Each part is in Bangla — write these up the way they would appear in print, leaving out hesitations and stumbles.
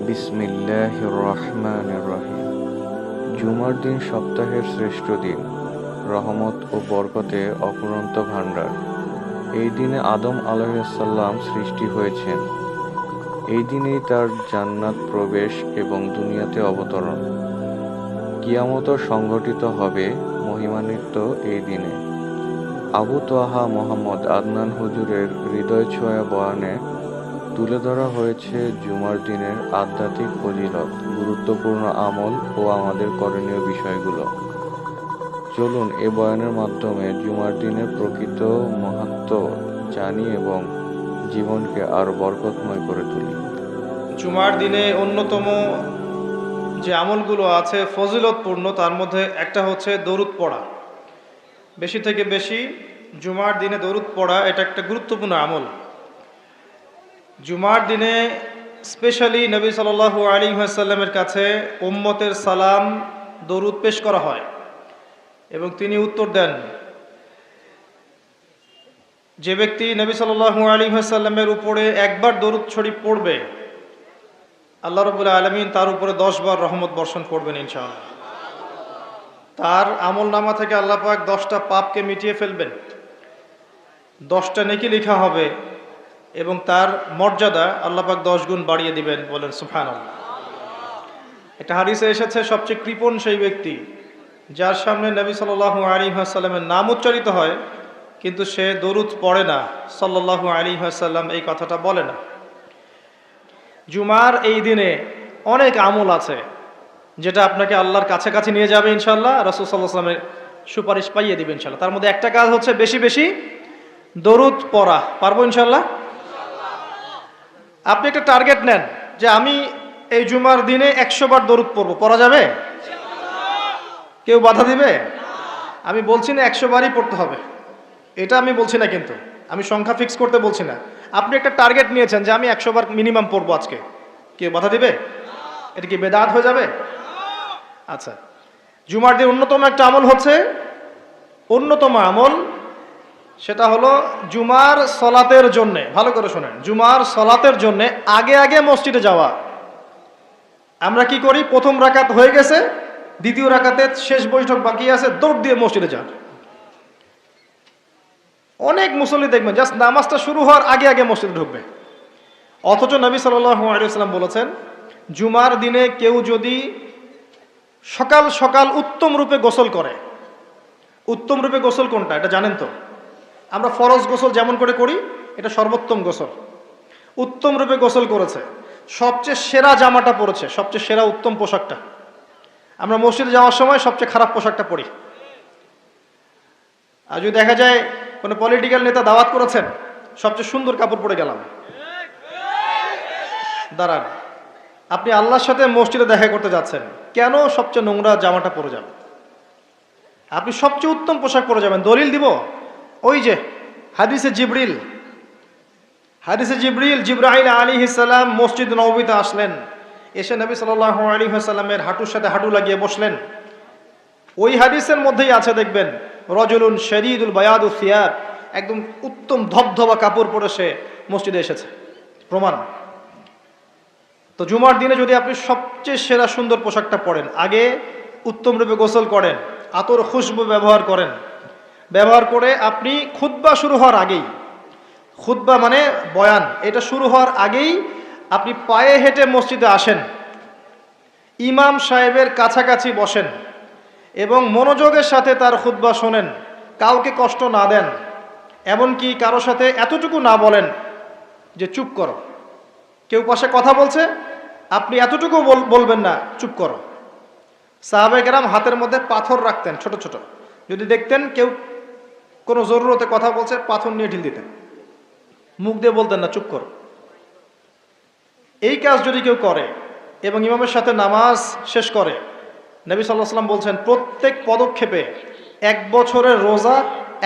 বিসমিল্লাহির রহমানির রহিম। জুমার দিন সপ্তাহের শ্রেষ্ঠ দিন, রহমত ও বরকতে অফুরন্ত ভাণ্ডার। এই দিনে আদম আলাইহিসসালাম সৃষ্টি হয়েছেন। এই দিনেই তার জান্নাত প্রবেশ এবং দুনিয়াতে অবতরণ। কিয়ামতও সংঘটিত হবে মহিমান্বিত এই দিনে। আবু তোহা মোহাম্মদ আদনান হুজুরের হৃদয়ছোঁয়া বয়ানে তুলে ধরা হয়েছে জুমার দিনের আধ্যাত্মিক ফজিলত, গুরুত্বপূর্ণ আমল ও আমাদের করণীয় বিষয়গুলো। চলুন এ বয়ানের মাধ্যমে জুমার দিনের প্রকৃত মাহাত্ম্য জানি এবং জীবনকে আরো বরকতময় করে তুলি। জুমার দিনে অন্যতম যে আমলগুলো আছে ফজিলতপূর্ণ, তার মধ্যে একটা হচ্ছে দরুদ পড়া। বেশি থেকে বেশি জুমার দিনে দরুদ পড়া এটা একটা গুরুত্বপূর্ণ আমল। জুমার দিনে স্পেশালি নবী সাল্লাল্লাহু আলাইহি ওয়াসাল্লামের কাছে উম্মতের সালাম দরুদ পেশ করা হয় এবং তিনি উত্তর দেন। যে ব্যক্তি নবী সাল্লাল্লাহু আলাইহি ওয়াসাল্লামের উপরে একবার দরুদ শরীফ পড়বে, আল্লাহ রাব্বুল আলামিন তার উপরে 10 বার রহমত বর্ষণ করবেন ইনশাআল্লাহ। তার আমল নামা থেকে আল্লাহ পাক 10টা পাপকে মিটিয়ে ফেলবেন, 10টা নেকি লেখা হবে এবং তার মর্যাদা আল্লাহ পাক 10 গুণ বাড়িয়ে দিবেন। বলেন সুবহানাল্লাহ। একটা হাদিসে এসেছে, সবচেয়ে কৃপণ সেই ব্যক্তি যার সামনে নবী সাল্লাল্লাহু আলাইহি ওয়াসাল্লামের নাম উচ্চারিত হয় কিন্তু সে দরুদ পড়ে না, সাল্লাল্লাহু আলাইহি ওয়াসাল্লাম এই কথাটা বলে না। জুমার এই দিনে অনেক আমল আছে যেটা আপনাকে আল্লাহর কাছাকাছি নিয়ে যাবে ইনশাআল্লাহ, রাসূল সাল্লাল্লাহু আলাইহি ওয়াসাল্লামের সুপারিশ পাইয়ে দিবে ইনশাআল্লাহ। তার মধ্যে একটা কাজ হচ্ছে বেশি বেশি দরুদ পড়া। পারবো ইনশাআল্লাহ? আপনি একটা টার্গেট নেন যে আমি এই জুমার দিনে 100 বার দরুদ পড়বো, পড়া যাবে? কেউ বাধা দিবে? আমি বলছি না 100 বারই পড়তে হবে, এটা আমি বলছি না, কিন্তু আমি সংখ্যা ফিক্স করতে বলছি না। আপনি একটা টার্গেট নিয়েছেন যে আমি 100 বার মিনিমাম পড়বো আজকে, কেউ বাধা দিবে? এটা কি বেদাত হয়ে যাবে? আচ্ছা, জুমার দিন অন্যতম একটা আমল হচ্ছে, অন্যতম আমল সেটা হলো জুমার সলাতের জন্যে, ভালো করে শোনেন, জুমার সলাতের জন্যে আগে আগে মসজিদে যাওয়া। আমরা কি করি, প্রথম রাকাত হয়ে গেছে, দ্বিতীয় রাকাতে শেষ বৈঠক বাকি আছে, দৌড় দিয়ে মসজিদে যান। অনেক মুসল্লি দেখবেন জাস্ট নামাজটা শুরু হওয়ার আগে আগে মসজিদে ঢুকবে। অথচ নবী সাল্লাল্লাহু আলাইহি ওয়াসাল্লাম বলেছেন, জুমার দিনে কেউ যদি সকাল সকাল উত্তম রূপে গোসল করে, উত্তম রূপে গোসল কোনটা এটা জানেন তো? আমরা ফরজ গোসল যেমন করে করি, এটা সর্বোত্তম গোসল। উত্তম রূপে গোসল করেছে, সবচেয়ে সেরা জামাটা পরেছে, সবচেয়ে সেরা উত্তম পোশাকটা। আমরা মসজিদে যাওয়ার সময় সবচেয়ে খারাপ পোশাকটা পরি। আর যদি দেখা যায় কোনো পলিটিক্যাল নেতা দাওয়াত করেছেন, সবচেয়ে সুন্দর কাপড় পরে গেলাম, দাঁড়ান, আপনি আল্লাহর সাথে মসজিদে দেখা করতে যাচ্ছেন, কেন সবচেয়ে নোংরা জামাটা পরে যাবেন? আপনি সবচেয়ে উত্তম পোশাক পরে যাবেন। দলিল দিব, ওই যে হাদিসে জিবরিল, জিবরাইল আলাইহিস সালাম মসজিদ নববীতে আসলেন, এসে নবী সাল্লাল্লাহু আলাইহি ওয়াসাল্লামের হাঁটুর সাথে হাঁটু লাগিয়ে বসলেন। ওই হাদিসের মধ্যেই আছে, দেখবেন, রজুলুন শরীদুল বায়াদু সিয়াব, একদম উত্তম ধবধবা কাপড় পরে সে মসজিদে এসেছে, প্রমাণ। তো জুমার দিনে যদি আপনি সবচেয়ে সেরা সুন্দর পোশাকটা পরেন, আগে উত্তম রূপে গোসল করেন, আতর খুশবু ব্যবহার করেন, ব্যবহার করে আপনি খুতবা শুরু হওয়ার আগেই, খুতবা মানে বয়ান, এটা শুরু হওয়ার আগেই আপনি পায়ে হেঁটে মসজিদে আসেন, ইমাম সাহেবের কাছাকাছি বসেন এবং মনোযোগের সাথে তার খুতবা শোনেন, কাউকে কষ্ট না দেন, এমনকি কারোর সাথে এতটুকু না বলেন যে চুপ করো। কেউ পাশে কথা বলছে, আপনি এতটুকু বলবেন না, চুপ করো। সাহাবায়ে কেরাম হাতের মধ্যে পাথর রাখতেন ছোট ছোট, যদি দেখতেন কেউ কোনো জরুরতে কথা বলছে, পাথর নিয়ে ঢিল দিতেন, মুখ দিয়ে বলতেন না, চুপ করো। এই কাজ যদি কেউ করে এবং ইমামের সাথে নামাজ শেষ করে, নবী সাল্লাল্লাহু আলাইহি ওয়াসাল্লাম বলছেন প্রত্যেক পদক্ষেপে 1 বছরের রোজা,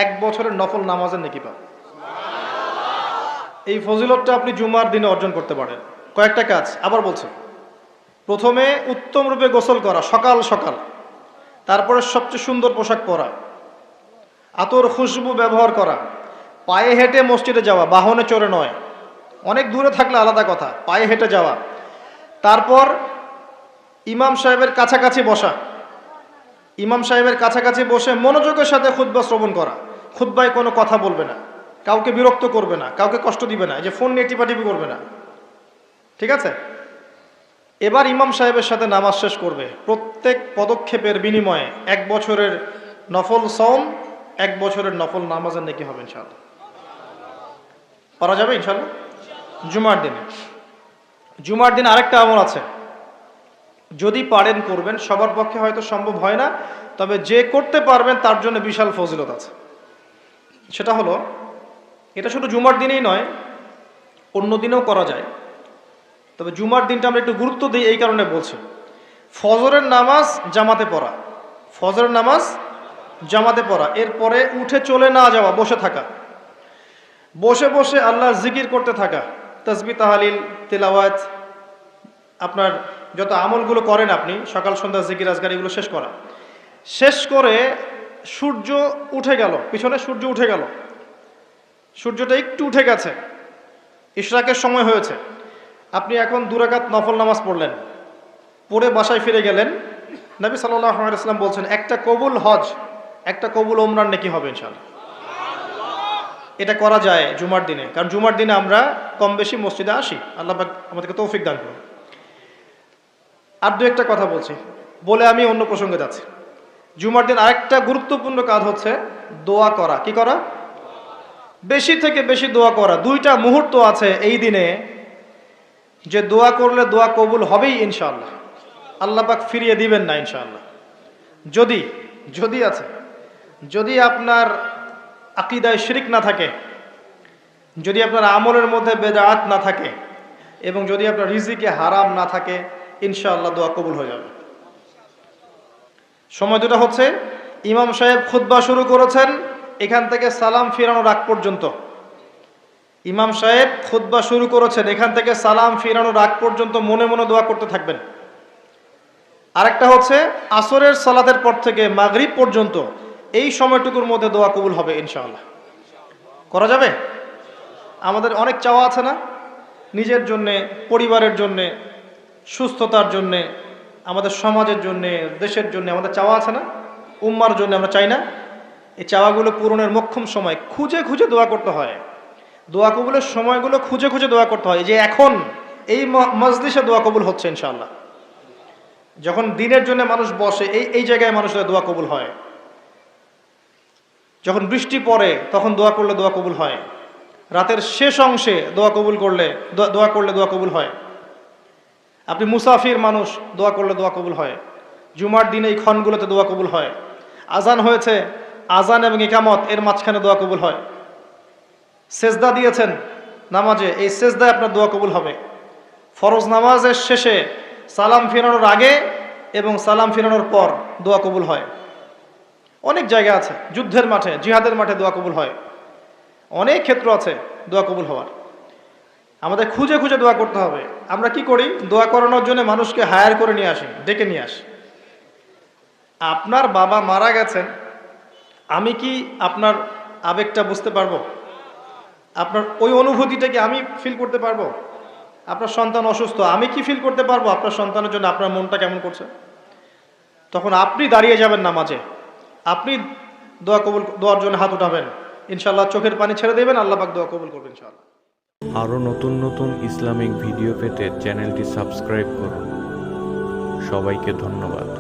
1 বছরের নফল নামাজের নেকি পাবেন। এই ফজিলতটা আপনি জুমার দিনে অর্জন করতে পারেন। কয়েকটা কাজ আবার বলছি, প্রথমে উত্তম রূপে গোসল করা সকাল সকাল, তারপরে সবচেয়ে সুন্দর পোশাক পরা, আতর খুশবু ব্যবহার করা, পায়ে হেঁটে মসজিদে যাওয়া, বাহনে চড়ে নয়, অনেক দূরে থাকলে আলাদা কথা, পায়ে হেঁটে যাওয়া, তারপর ইমাম সাহেবের কাছাকাছি বসা, ইমাম সাহেবের কাছাকাছি বসে মনোযোগের সাথে খুতবা শ্রবণ করা। খুতবায় কোনো কথা বলবে না, কাউকে বিরক্ত করবে না, কাউকে কষ্ট দিবে না, এই যে ফোন নিয়ে টিপাটিপি করবে না, ঠিক আছে? এবার ইমাম সাহেবের সাথে নামাজ শেষ করবে। প্রত্যেক পদক্ষেপের বিনিময়ে 1 বছরের নফল সওম, 1 বছরের নফল নামাজের নেকি হবে ইনশাআল্লাহ। পারা যাবে ইনশাআল্লাহ। জুমার দিনে, জুমার দিন আরেকটা আমল আছে, যদি পারেন করবেন, সবার পক্ষে হয়তো সম্ভব হয় না, তবে যে করতে পারবেন তার জন্য বিশাল ফজিলত আছে। সেটা হলো, এটা শুধু জুমার দিনেই নয়, অন্য দিনেও করা যায়, তবে জুমার দিনটা আমরা একটু গুরুত্ব দিই এই কারণে বলছি। ফজরের নামাজ জামাতে পড়া, ফজরের নামাজ জামাতে পড়া, এরপরে উঠে চলে না যাওয়া, বসে থাকা, বসে বসে আল্লাহর জিকির করতে থাকা, তাসবিহ তাহলিল তিলাওয়াত, আপনার যত আমলগুলো করেন আপনি সকাল সন্ধ্যা জিকির আজকার, এগুলো শেষ করা। শেষ করে সূর্য উঠে গেল, পিছনে সূর্য উঠে গেল, সূর্যটা একটু উঠে গেছে, ইশরাকের সময় হয়েছে, আপনি এখন 2 রাকাত নফল নামাজ পড়লেন, পড়ে বাসায় ফিরে গেলেন। নবী সাল্লাল্লাহু আলাইহি ওয়াসাল্লাম বলছেন, একটা কবুল হজ, একটা কবুল ওমরার নেকি হবে ইনশাআল্লাহ। এটা করা যায় জুমার দিনে, কারণ জুমার দিনে আমরা কম বেশি মসজিদে আসি, আল্লাহ পাক আমাদেরকে তৌফিক দান করুন। আর 2-একটা কথা বলছি, বলে আমি অন্য প্রসঙ্গে যাচ্ছি। জুমার দিন আরেকটা গুরুত্বপূর্ণ কাজ হচ্ছে দোয়া করা। কি করা? বেশি থেকে বেশি দোয়া করা। 2টা মুহূর্ত আছে এই দিনে যে দোয়া করলে দোয়া কবুল হবেই ইনশাআল্লাহ, আল্লাহ পাক ফিরিয়ে দিবেন না ইনশাআল্লাহ। যদি আছে, যদি আপনার আকীদায় শিরক না থাকে, যদি আপনার আমলের মধ্যে বেদাত না থাকে, এবং যদি আপনার রিজিকে হারাম না থাকে, ইনশাআল্লাহ দোয়া কবুল হয়ে যাবে। সময় দুটো হচ্ছে, ইমাম সাহেব খুতবা শুরু করেছেন, এখান থেকে সালাম ফিরানোর আগ পর্যন্ত। ইমাম সাহেব খুতবা শুরু করেছেন, এখান থেকে সালাম ফিরানোর আগ পর্যন্ত মনে মনে দোয়া করতে থাকবেন। আরেকটা হচ্ছে আসরের সালাতের পর থেকে মাগরিব পর্যন্ত, এই সময়টুকুর মধ্যে দোয়া কবুল হবে ইনশাআল্লাহ। করা যাবে? আমাদের অনেক চাওয়া আছে না, নিজের জন্যে, পরিবারের জন্যে, সুস্থতার জন্যে, আমাদের সমাজের জন্যে, দেশের জন্য আমাদের চাওয়া আছে না, উম্মার জন্য আমরা চাই না? এই চাওয়াগুলো পূরণের মোক্ষম সময় খুঁজে খুঁজে দোয়া করতে হয়, দোয়া কবুলের সময়গুলো খুঁজে খুঁজে দোয়া করতে হয়। যে এখন এই মজলিসে দোয়া কবুল হচ্ছে ইনশাআল্লাহ। যখন দিনের জন্য মানুষ বসে, এই জায়গায় মানুষের দোয়া কবুল হয়। যখন বৃষ্টি পড়ে তখন দোয়া করলে দোয়া কবুল হয়। রাতের শেষ অংশে দোয়া করলে দোয়া কবুল হয়। আপনি মুসাফির মানুষ, দোয়া করলে দোয়া কবুল হয়। জুমার দিনে এই ক্ষণগুলোতে দোয়া কবুল হয়। আজান হয়েছে, আজান এবং ইকামত এর মাঝখানে দোয়া কবুল হয়। সেজদা দিয়েছেন নামাজে, এই সেজদায় আপনার দোয়া কবুল হবে। ফরজ নামাজের শেষে সালাম ফিরানোর আগে এবং সালাম ফিরানোর পর দোয়া কবুল হয়। অনেক জায়গা আছে, যুদ্ধের মাঠে, জিহাদের মাঠে দোয়া কবুল হয়। অনেক ক্ষেত্র আছে দোয়া কবুল হওয়ার। আমাদের খুঁজে খুঁজে দোয়া করতে হবে। আমরা কি করি? দোয়া করানোর জন্য মানুষকে হায়ার করে নিয়ে আসি, ডেকে নিয়ে আসি। আপনার বাবা মারা গেছেন, আমি কি আপনার আবেগটা বুঝতে পারবো? আপনার ওই অনুভূতিটা কি আমি ফিল করতে পারবো? আপনার সন্তান অসুস্থ, আমি কি ফিল করতে পারবো আপনার সন্তানের জন্য আপনার মনটা কেমন করছে? তখন আপনি দাঁড়িয়ে যাবেন নামাজে, আপনি দোয়ার জন্য হাত উঠাবেন, ইনশাআল্লাহ চোখের পানি ছেড়ে দেবেন, আল্লাহ পাক দোয়া কবুল করবেন ইনশাআল্লাহ। আরও নতুন নতুন ইসলামিক ভিডিও পেতে চ্যানেলটি সাবস্ক্রাইব করুন। সবাইকে ধন্যবাদ।